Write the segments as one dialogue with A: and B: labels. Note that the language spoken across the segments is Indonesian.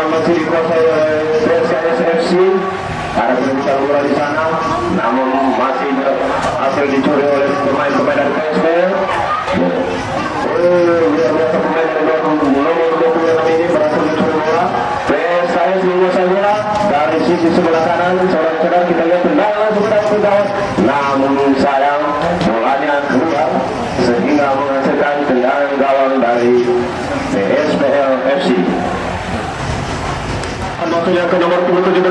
A: Masih dikuasai oleh PSKS FC. Ada perbincangan bola di sana, namun masih berhasil dicuri oleh pemain-pemain dari PSPL. Luar biasa pemain dari nomor 26 ini berhasil dicuri bola. PSKS menguasai bola dari sisi sebelah kanan. Saudara-saudara, kita lihat tendangan sebelah gawang, namun sayang bolanya keluar sehingga menghasilkan tendangan gawang dari PSPL FC. Waktunya ke nomor 17,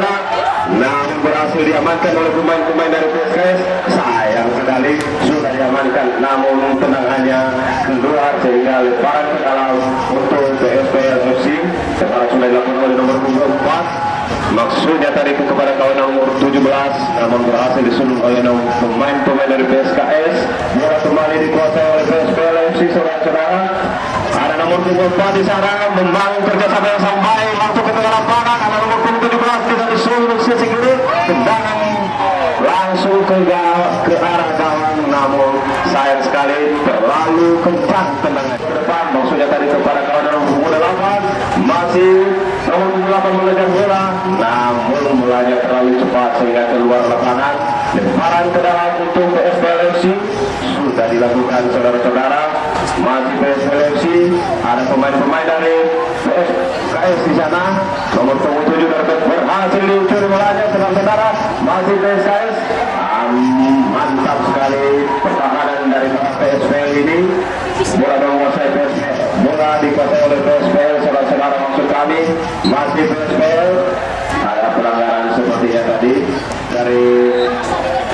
A: namun berhasil diamankan oleh pemain-pemain dari PSKS. Sayang sekali sudah diamankan, namun tendangannya keluar sehingga lemparan ke dalam untuk PSPL FC. Sekarang sudah dilakukan oleh nomor 24. Maksudnya tadi kepada kawan nomor 17, namun berhasil disulung oleh pemain-pemain dari PSKS. Bola kembali dikuasai oleh PSPL FC. Saudara-saudara, ada nomor 24 di sana membangun kerjasama yang sampai masuk ke tengah lapangan. Ada nomor 17 kita disuruh sisi kiri, tendangan langsung ke arah gawang, namun sayang sekali terlalu kencang tendangan ke depan. Maksudnya tadi kepada kawan nomor 28, masih nomor 28 mengejar bola, namun bolanya terlalu cepat sehingga keluar lapangan. Lemparan ke dalam untuk PSPL FC sudah dilakukan, saudara-saudara. Masih PSPL FC, ada pemain-pemain dari PSKS di sana. Nomor 27 berhasil dicuri bolanya, saudara-saudara. Masih PSKS, mantap sekali pertahanan dari PSPL ini. Bola menguasai PSPL, bola dikuasai oleh PSPL, saudara-saudara, maksud kami. Masih PSPL, ada pelanggaran sepertinya tadi dari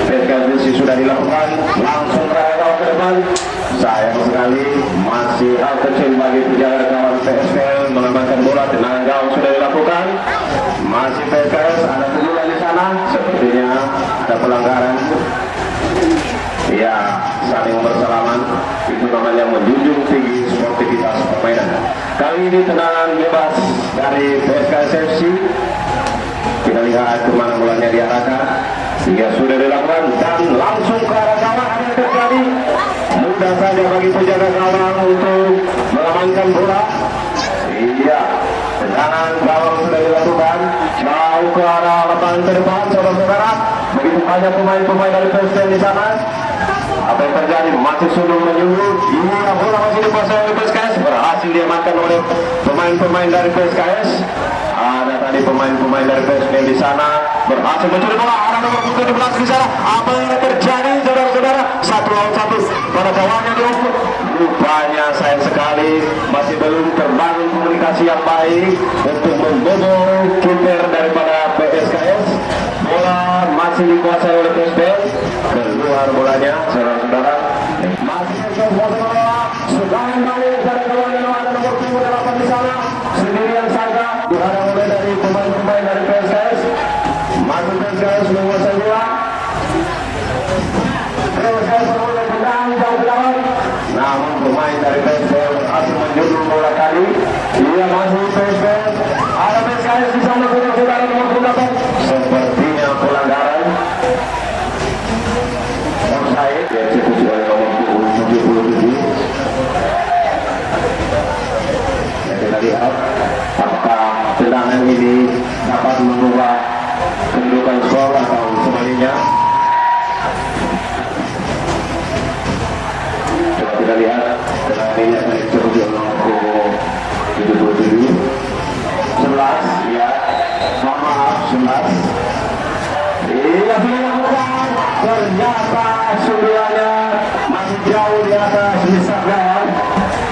A: PSKS sudah dilakukan, langsung ke depan. Sayang sekali masih hal kecil bagi penjaga kawan PSPL mengamankan bola. Tendangan gawang sudah dilakukan. Masih PSKS, ada pukulan di sana. Sepertinya ada pelanggaran. Ya, saling bersalaman. Itu namanya menjunjung tinggi sportivitas permainan. Kali ini tendangan bebas dari PSKS FC. Kita lihat kemana bolanya diarahkan. Hingga sudah dilakukan dan langsung ke arah gawang. Ada yang terjadi. Mudah saja bagi penjaga gawang untuk mengamankan bola. Iya, tendangan gawang sudah dilakukan. Jauh ke arah lapangan ke depan, saudara-saudara. Begitu banyak pemain-pemain dari PSPL di sana. Apa yang terjadi? Masih sudah menyuruh. Iya, bola masih dikuasai oleh PSKS. Berhasil diamankan oleh pemain-pemain dari PSKS. Ada tadi pemain-pemain dari PSPL di sana berhasil mencuri bola. Ada nomor 17 di sana. Apa yang terjadi, saudara-saudara? 1 lawan 1 pada kawannya diukur. Rupanya sayang sekali masih belum terbangun komunikasi yang baik untuk membobol kiper daripada PSKS. Bola masih dikuasai oleh PSPL. Keluar bolanya, saudara-saudara. Masih bola serangan balik dari kawannya. Ada nomor 28 di sana. Sendirian saja dihadang oleh dari pemain-pemain dari PSKS. Masuk PSKS menguasai bola. PSKS menguasai tendangan jauh ke dalam. kita lihat dengan ini akan dicoba nomor 77 11 ya, maaf 11. Iya, sudah dilakukan. Ternyata sudahnya masih jauh di atas bisa kan?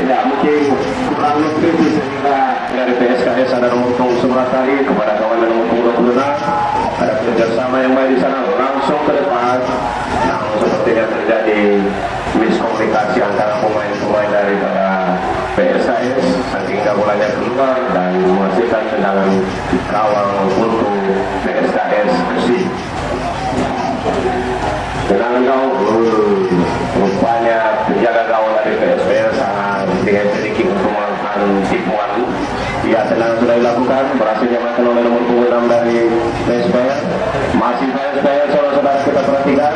A: Tidak mungkin kurang lebih sehingga dari PSKS ada nomor punggung Sumatari kepada kawan nomor punggung 26. Ada kerjasama yang baik di sana, langsung ke depan. Namun sepertinya terjadi miskomunikasi antara pemain-pemain daripada PSKS sehingga bolanya keluar dan menghasilkan tendangan gawang untuk PSKS Persib. Tendangan gawang, rupanya penjaga gawang dari PSPL sangat dengan sedikit untuk melakukan tipuan. Ya, tendangan sudah dilakukan, berhasil diamankan oleh nomor 26 dari PSPL. Masih PSPL, saudara-saudara kita perhatikan.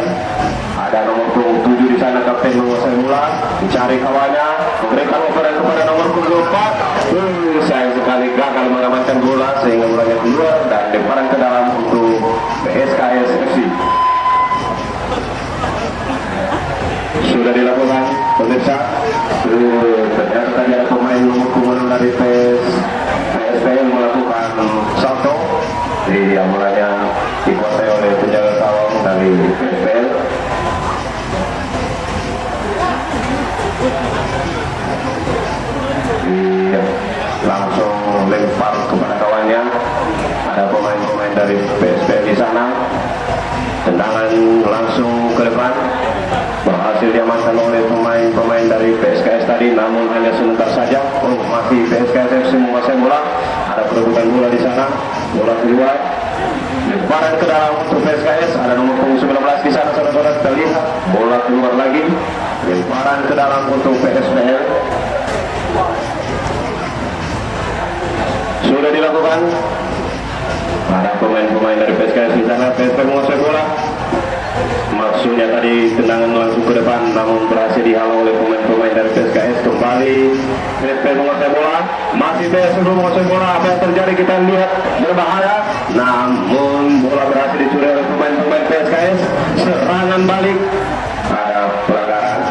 A: Ada nomor 7 di sana, kapten menguasai bola, mencari kawannya, memberikan operan kepada nomor 4. Sayang sekali gagal mengamankan bola sehingga bolanya keluar dan lemparan ke dalam untuk PSKS FC. Sudah dilakukan pemirsa. Ternyata tadi ada pemain nomor 6 dari PSPL melakukan salto. Jadi yang bolanya dikuasai oleh penjaga gawang dari PSPL. Langsung lempar kepada kawannya. Ada pemain-pemain dari PSPL di sana. Tendangan langsung ke depan, berhasil diamankan oleh pemain-pemain dari PSKS tadi, namun hanya sebentar saja. Masih PSKS FC menguasai bola. Ada perebutan bola di sana, bola keluar, lemparan ke dalam untuk PSKS. Ada nomor punggung 19 di sana, saudara-saudara, kita lihat bola keluar lagi, lemparan ke dalam untuk PSPL. Sudah dilakukan. Ada pemain-pemain dari PSKS di sana. PSPL menguasai bola. Maksudnya tadi tendangan langsung ke depan, namun berhasil dihalau oleh pemain-pemain dari PSKS. Kembali PSPL menguasai bola. Masih PSPL menguasai bola. Apa yang terjadi kita lihat, berbahaya. Namun bola berhasil dicuri oleh pemain-pemain PSKS. Serangan balik. Ada pelanggaran.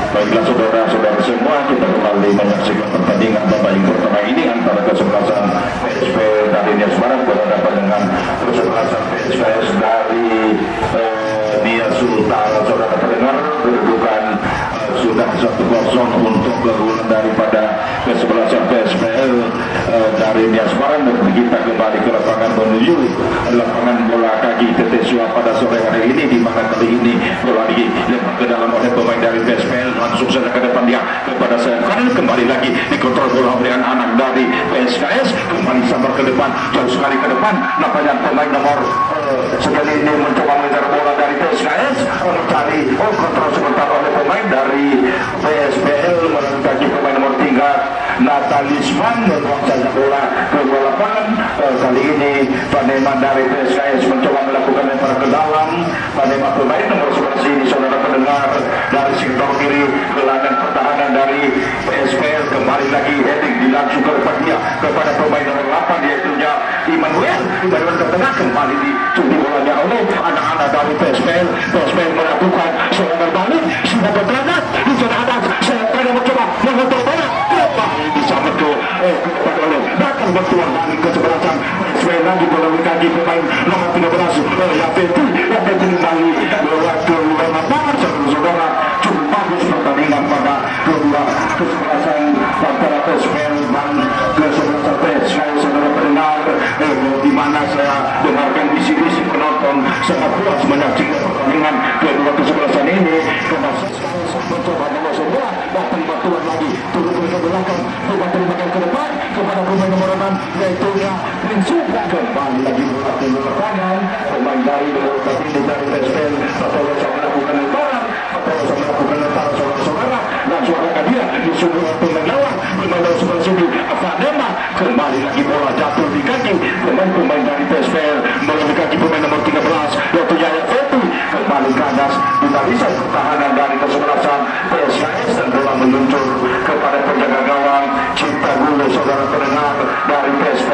B: Baiklah saudara-saudara semua, kita kembali menyaksikan pertandingan babak yang pertama ini antara kesebelasan PSPL dari Nias Barat berhadapan dengan kesebelasan PSPS dari Nias Sultan. Saudara pendengar, kedudukan sudah 1-0 untuk keunggulan daripada kesebelasan PSPL dari Nias Barat. Dan kita kembali ke lapangan menuju lapangan bola kaki TT Suap pada sore hari ini, di mana kali ini bola dilempar ke dalam oleh pemain dari PSPL. Langsung saja ke depan dia kepada sayap kanan, kembali lagi dikontrol bola oleh anak dari PSKS, kembali sambar ke depan, jauh sekali ke depan. Nampaknya pemain nomor sekali ini mencoba mengejar bola dari PSKS, mencari kontrol sebentar oleh pemain dari PSPL melalui kaki pemain nomor 3 Natalisman, membuang saja bola ke bola lapangan. Kali ini Paneman dari PSKS mencoba melakukan lempar ke dalam. Paneman pemain nomor 11 ini, saudara pendengar, dari sektor kiri gelandang pertahanan dari PSPL, kembali lagi heading dilangsung ke depan dia kepada pemain nomor 8 yaitu Immanuel. Immanuel ke tengah, kembali dicuri bolanya oleh anak-anak dari PSPL. PSPL melakukan serangan balik, sudah bergranat di zona atas. Saya mencoba mengontrol bola, kembali disambut kepada oleh datang bertuan balik ke sebelasan PSPL lagi melalui kaki pemain nomor 13 Yapeti kembali lewat ke lapangan. Saudara, cukup bagus pertandingan pada kedua kesebelasan antara PSPL dan kesebelasan PSPL. Saudara pendengar, di mana saya dengarkan isi-isi penonton sangat puas menyaksikan pertandingan kedua kesebelasan ini. Karena mencoba menguasai bola, datang bantuan lagi, turun ke belakang, coba terimakan ke depan kepada pemain nomor 6 yaitu Prinsu. Kembali lagi bola ke lapangan, pemain dari nomor 1 dari PSPL atau melakukan lemparan atau melakukan lemparan saudara-saudara, dan suara dia disuruh pemain lawan, pemain lawan sebelah sini Fadema. Kembali lagi bola jatuh di kaki pemain-pemain dari PSPL melalui kaki pemain nomor 13 yaitu Yaya Fetu. Kembali kandas di barisan pertahanan dari kesebelasan PSKS dan bola meluncur kepada penjaga gawang Cipta Gulu, saudara pendengar, dari PSPL.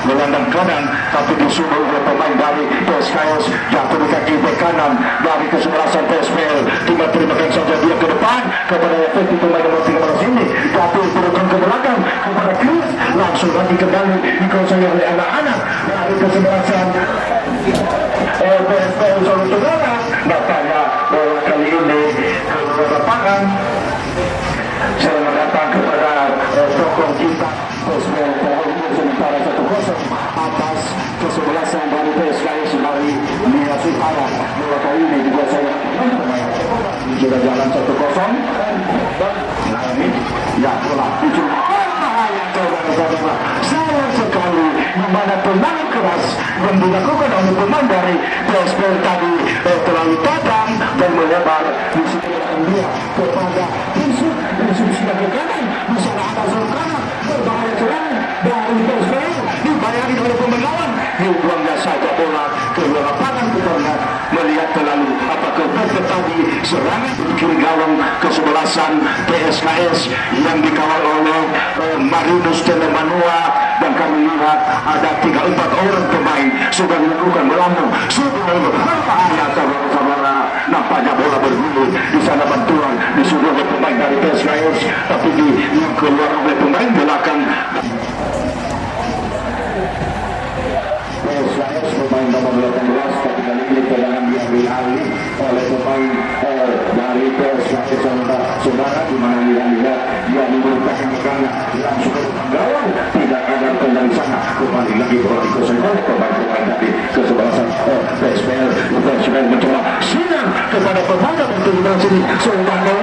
B: melandang kanan tapi disuruh oleh pemain dari PSKS jatuh di kaki bek kanan dari kesebelasan PSPL. Tinggal terimakan saja dia ke depan kepada efektif pemain nomor 13 ini, jatuh turunkan ke belakang kepada Chris, langsung lagi kembali dikuasai oleh anak-anak dari kesebelasan PSPL Saudara. Nampaknya bola kali ini keluar lapangan. Selamat datang kepada tokoh kita PSPL terhubung sementara 1-0 atas kesebelasan dari PSKS dari Nias Utara. Bola kali ini dikuasai sudah jalan 1-0. Nah ini ya bola sayang sekali dimana tendangan keras yang dilakukan oleh pemain dari PSPL tadi terlalu tajam dan melebar di situ dia kepada Yusuf sebagai kanan di sana ada Zulkarnain berbahaya serangan dari PSPL dibayari oleh pemain lawan. Dibuangnya saja bola ke lapangan karena melihat terlalu apakah perfect tadi serangan kiri gawang kesebelasan PSKS yang dikawal oleh Marinus Telemanua, dan kami lihat ada 3-4 orang pemain sudah dilakukan melambung sudah berbahaya saudara-saudara. Nampaknya bola bergulir di sana, bantuan disuruh oleh pemain dari PSKS tapi keluar oleh pemain belakang PSKS. Pemain nomor 18 tapi kali ini tendangan diambil alih oleh pemain dari PSKS saudara, di mana lihat dia memberikan kanan langsung ke gawang, tidak ada tendang di sana, kembali lagi bola dikuasai oleh pemain dari kesebelasan PSPL. PSPL mencoba sinyal kepada pemain dari sini Saudara.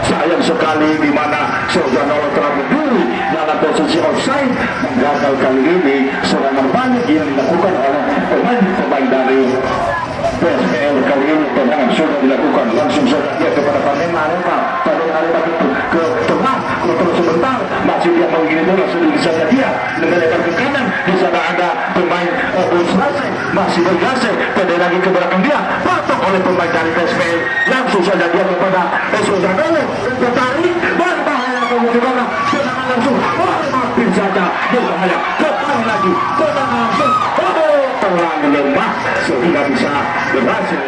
B: Sayang sekali di mana Saudara telah berdiri dalam posisi offside dan gagal kali ini serangan balik yang dilakukan oleh pemain dari PSPL. Kali ini tendangan sudah dilakukan langsung saja dia kepada Panema ke tengah kontrol sebentar, masih dia mengirim bola sedikit saja dia mengendalikan ke kanan, di sana ada pemain Busrase masih bergeser pada lagi ke belakang dia, patok oleh pemain dari PSPL, langsung saja dia kepada Saudara tertarik berbahaya kemudian tendangan langsung mampir saja berbahaya kembali lagi tendangan langsung terlalu lemah sehingga bisa berhasil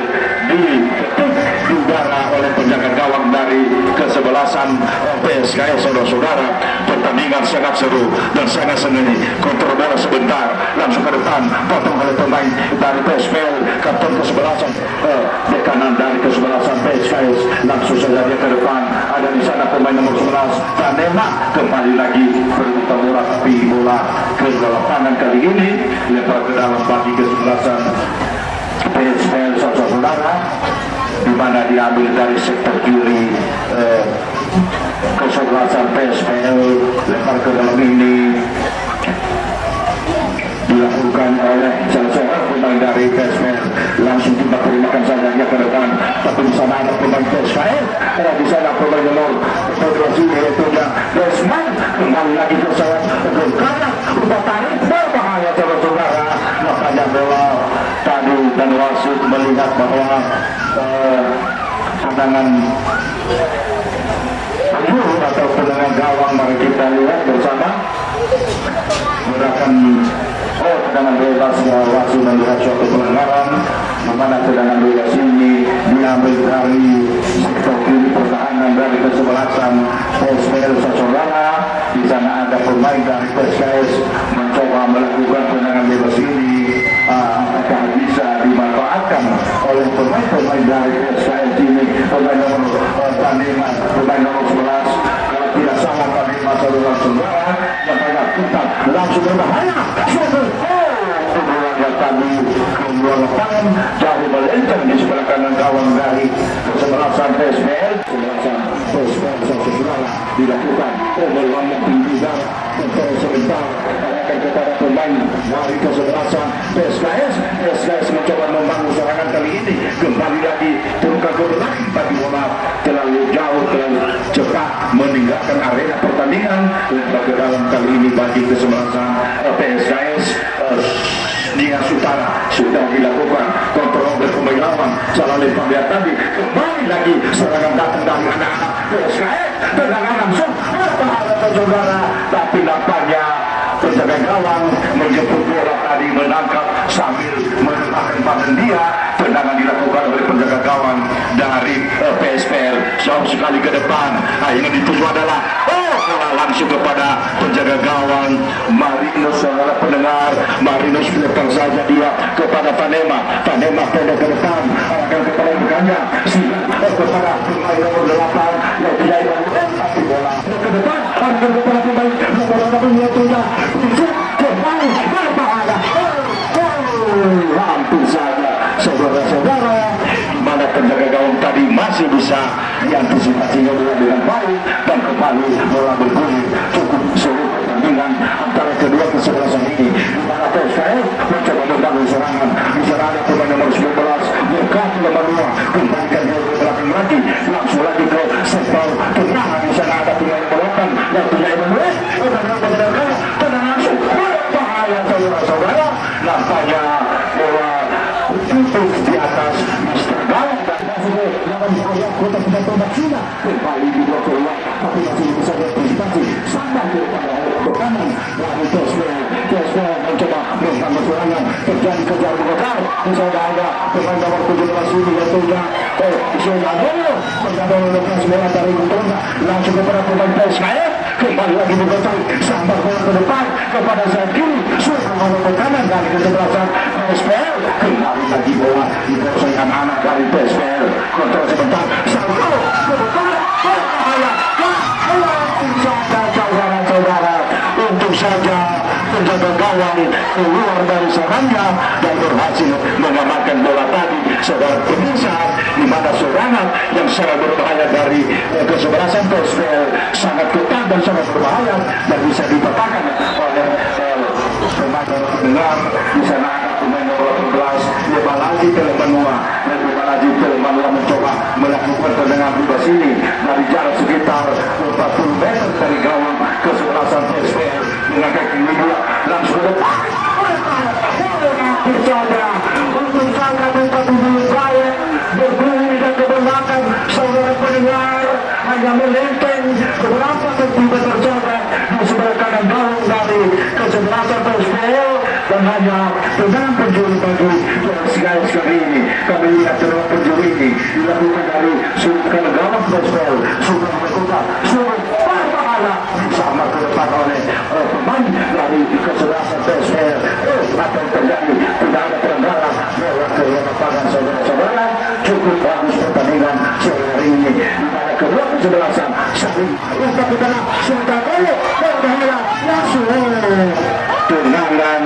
B: diketuk di udara oleh penjaga gawang dari kesebelasan PSKS. Saudara-saudara, pertandingan sangat seru dan sangat sengit. Kontrol bola sebentar langsung ke depan, potong oleh pemain dari PSPL, kapten kesebelasan di kanan dari kesebelasan PSKS, langsung saja dia ke depan, ada di sana pemain nomor 11 Tanema, kembali lagi berputar bola tapi bola ke lapangan kali ini lempar ke dalam bagi kesebelasan PSPL saudara, di mana diambil dari sektor kiri kesebelasan PSPL, lempar ke dalam ini dilakukan oleh salah seorang pemain dari PSPL, langsung kita terimakan saja dia ke depan, tapi di sana ada pemain PSPL, di sana pemain nomor 14 yaitu Desmond, kembali lagi ke saya ke kanan, ubah tarik berbahaya saudara. Makanya bola tadi dan wasit melihat bahwa tendangan peluru atau tendangan gawang, mari kita lihat bersama gerakan tendangan bebas. Wasit melihat suatu pelanggaran di mana tendangan bebas ini diambil dari sektor kiri pertahanan dari kesebelasan PSPL saudara. Di sana ada pemain dari PSKS mencoba melakukan tendangan bebas ini, apakah bisa dimanfaatkan oleh pemain dari PSKS ini, pemain nomor Tanema, pemain nomor 11, kalau tidak salah Tanema saudara-saudara yang pada kita langsung berbahaya. Tadi keluar lapangan jauh melenceng di sebelah kanan gawang dari kesebelasan PSPL. Kesebelasan PSPL saudara dilakukan melambung tinggi udara kontrol sebentar akan kepada pemain dari kesebelasan PSKS. PSKS mencoba membangun serangan kali ini, kembali lagi turunkan ke belakang tapi bola terlalu jauh, terlalu cepat meninggalkan area pertandingan. Lempar ke dalam kali ini bagi kesebelasan PSKS. Nias Utara sudah dilakukan kontrol oleh pemain lawan, salah lempar dia tadi, kembali lagi serangan datang dari anak-anak PSKS, tendangan langsung berbahaya saudara, tapi nampaknya penjaga gawang menjemput bola menangkap sambil meletakkan badan dia. Tendangan dilakukan oleh penjaga gawang dari PSPL jauh sekali ke depan. Yang ditunggu adalah bola langsung kepada penjaga gawang Marinus. Saudara pendengar, Marinus lepas saja dia kepada Panema pendek ke depan, akan kepada Bukanya kepada pemain nomor 8 yang tidak tapi bola ke depan akan kepada pemain nomor 8 yang sudah kembali berbahaya. Hampir saja saudara-saudara, mana penjaga gawang tadi masih bisa diantisipasinya dengan baik dan kembali bola bergulir. Cukup seluruh pertandingan antara kedua kesebelasan ini, di mana PSPS mencoba membangun serangan. Di sana ada pemain nomor 19 dekat nomor 2 kembalikan dia ke belakang lagi, langsung lagi ke sektor tendangan. Di sana ada pemain nomor 8 yang tidak menulis tendangan langsung berbahaya saudara-saudara. Nampaknya bola itu di atas Mr. Gawang dan masuk lawan bahaya kota Batu Cina kembali dibawa keluar, tapi masih bisa diantisipasi sampai kepada kanan dari PSPL mencoba menambah serangan, terjadi kejar mengejar. Di sana ada pemain nomor 17 ini yaitu Zionadolo mengambil lepas bola dari Mutonga langsung kepada pemain PSPL, kembali lagi mengejar sampai bola ke depan kepada sayap kiri, sudah mau ke kanan dari kesebelasan PSPL, kembali lagi bola dikuasai anak-anak dari PSPL. Kontrol sebentar, Sangko ke depan, berbahaya, saudara-saudara, untuk saja penjaga gawang keluar dari sarangnya dan berhasil mengamankan bola tadi. Saudara pemirsa, di mana serangan yang sangat berbahaya dari kesebelasan PSPL sangat ketat dan sangat berbahaya dan bisa dipatahkan oleh pemain pendengar. Di sana ada pemain nomor 18 Balaji Telemanua, dan Balaji Telemanua mencoba melakukan tendangan bebas ini dari jarak sekitar 40 meter dari gawang kesebelasan PSPL mengangkat kedua langsung ke depan. Untuk sangat tempat dulu baik bergulir dan ke belakang. Saudara pendengar hanya melenteng beberapa sentimeter saja di sebelah kanan gawang dari kesebelasan PSPL dan hanya tendangan penjuri bagi sekali ini. Kami lihat tendangan penjuri ini dilakukan dari sudut kanan gawang PSPL, sudah melakukan sudah berbahaya sama ke depan oleh pemain dari kesebelasan PSPL. Apa yang terjadi? Tidak ada pelanggaran lewat ke lapangan saudara-saudara. Cukup bagus pertandingan sore hari ini di mana kedua kesebelasan saling untuk ke dalam sudah berbahaya langsung tendangan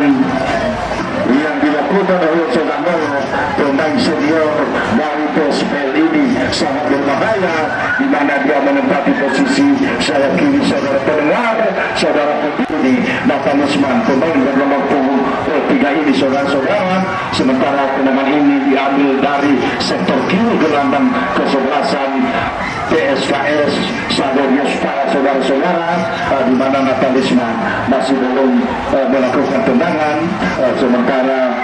B: yang dilakukan oleh Sogamoro, pemain senior dari PSPL ini sangat berbahaya di mana dia menempati posisi sayap kiri. Saudara pendengar, saudara ini Nathan Usman, pemain bernomor punggung 3 ini saudara-saudara. Sementara tendangan ini diambil dari sektor kiri gelandang kesebelasan PSKS Sadorius para saudara-saudara, di mana Nathan Usman masih belum melakukan tendangan. Sementara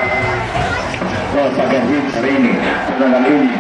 B: pagi hari ini tendangan ini